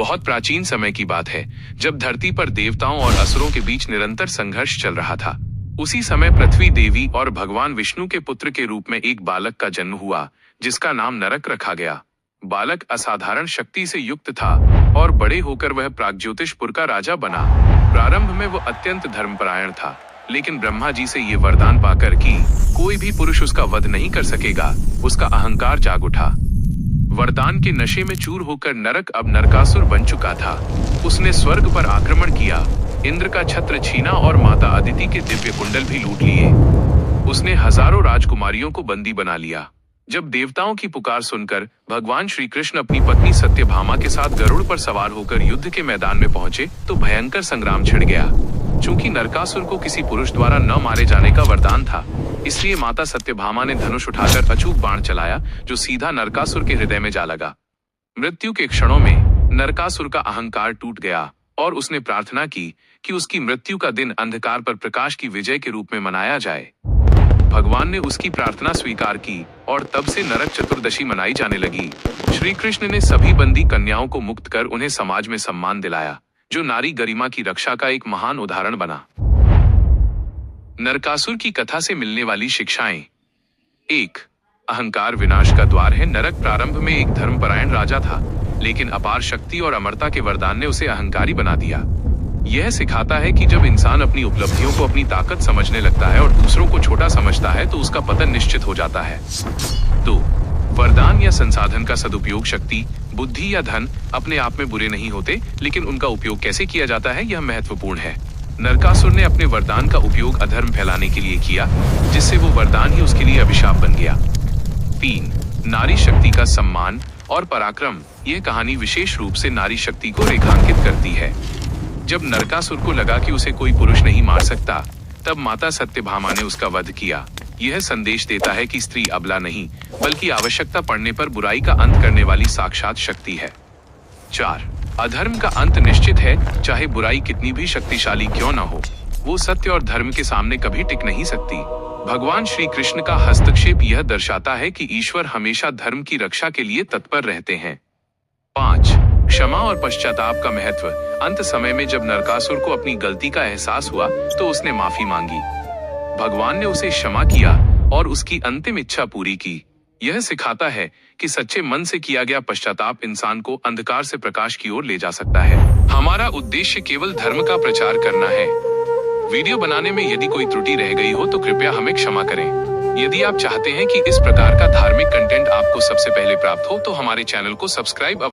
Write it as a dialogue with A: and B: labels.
A: बहुत प्राचीन समय की बात है, जब धरती पर देवताओं और असुरों के बीच निरंतर संघर्ष चल रहा था। उसी समय पृथ्वी देवी और भगवान विष्णु के पुत्र के रूप में एक बालक का जन्म हुआ, जिसका नाम नरक रखा गया। बालक असाधारण शक्ति से युक्त था और बड़े होकर वह प्राग्ज्योतिषपुर का राजा बना। प्रारंभ में वो अत्यंत धर्मपरायण था, लेकिन ब्रह्मा जी से ये वरदान पाकर कि कोई भी पुरुष उसका वध नहीं कर सकेगा, उसका अहंकार जाग उठा। वरदान के नशे में चूर होकर नरक अब नरकासुर बन चुका था। उसने स्वर्ग पर आक्रमण किया, इंद्र का छत्र छीना और माता अदिति के दिव्य कुंडल भी लूट लिए। उसने हजारों राजकुमारियों को बंदी बना लिया। जब देवताओं की पुकार सुनकर भगवान श्री कृष्ण अपनी पत्नी सत्यभामा के साथ गरुड़ पर सवार होकर युद्ध के मैदान में पहुंचे तो भयंकर संग्राम छिड़ गया। चूंकि नरकासुर को किसी पुरुष द्वारा न मारे जाने का वरदान था, इसलिए माता सत्यभामा ने धनुष उठाकर अचूक बाण चलाया, जो सीधा नरकासुर के हृदय में जा लगा। मृत्यु के क्षणों में नरकासुर का अहंकार टूट गया और उसने प्रार्थना की कि उसकी मृत्यु का दिन अंधकार पर प्रकाश की विजय के रूप में मनाया जाए। भगवान ने उसकी प्रार्थना स्वीकार की और तब से नरक चतुर्दशी मनाई जाने लगी। श्री कृष्ण ने सभी बंदी कन्याओं को मुक्त कर उन्हें समाज में सम्मान दिलाया, जो नारी गरिमा की रक्षा का एक महान उदाहरण बना। नरकासुर की कथा से मिलने वाली शिक्षाएं। 1. अहंकार विनाश का द्वार है। नरक प्रारंभ में एक धर्मपरायण राजा था, लेकिन अपार शक्ति और अमरता के वरदान ने उसे अहंकारी बना दिया। यह सिखाता है कि जब इंसान अपनी उपलब्धियों को अपनी ताकत समझने लगता है और दूसरों को छोटा समझता है तो उसका पतन निश्चित हो जाता है। 2. वरदान या संसाधन का सदुपयोग। शक्ति, बुद्धि या धन अपने आप में बुरे नहीं होते, लेकिन उनका उपयोग कैसे किया जाता है यह महत्वपूर्ण है। नरकासुर ने अपने वरदान का उपयोग अधर्म फैलाने के लिए किया, जिससे वो वरदान ही उसके लिए अभिशाप बन गया। 3. नारी शक्ति का सम्मान और पराक्रम। यह कहानी विशेष रूप से नारी शक्ति को रेखांकित करती है। जब नरकासुर को लगा कि उसे कोई पुरुष नहीं मार सकता, तब माता सत्यभामा ने उसका वध किया। यह संदेश देता है कि स्त्री अबला नहीं, बल्कि आवश्यकता पड़ने पर बुराई का अंत करने वाली साक्षात शक्ति है। 4. अधर्म का अंत निश्चित है, चाहे बुराई कितनी भी शक्तिशाली क्यों न हो, वो सत्य और धर्म के सामने कभी टिक नहीं सकती। भगवान श्री कृष्ण का हस्तक्षेप यह दर्शाता है कि ईश्वर हमेशा धर्म की रक्षा के लिए तत्पर रहते हैं। 5. क्षमा और पश्चाताप का महत्व। अंत समय में जब नरकासुर को अपनी गलती का एहसास हुआ तो उसने माफी मांगी। भगवान ने उसे क्षमा किया और उसकी अंतिम इच्छा पूरी की। यह सिखाता है कि सच्चे मन से किया गया पश्चाताप इंसान को अंधकार से प्रकाश की ओर ले जा सकता है। हमारा उद्देश्य केवल धर्म का प्रचार करना है। वीडियो बनाने में यदि कोई त्रुटि रह गई हो तो कृपया हमें क्षमा करें। यदि आप चाहते हैं कि इस प्रकार का धार्मिक कंटेंट आपको सबसे पहले प्राप्त हो तो हमारे चैनल को सब्सक्राइब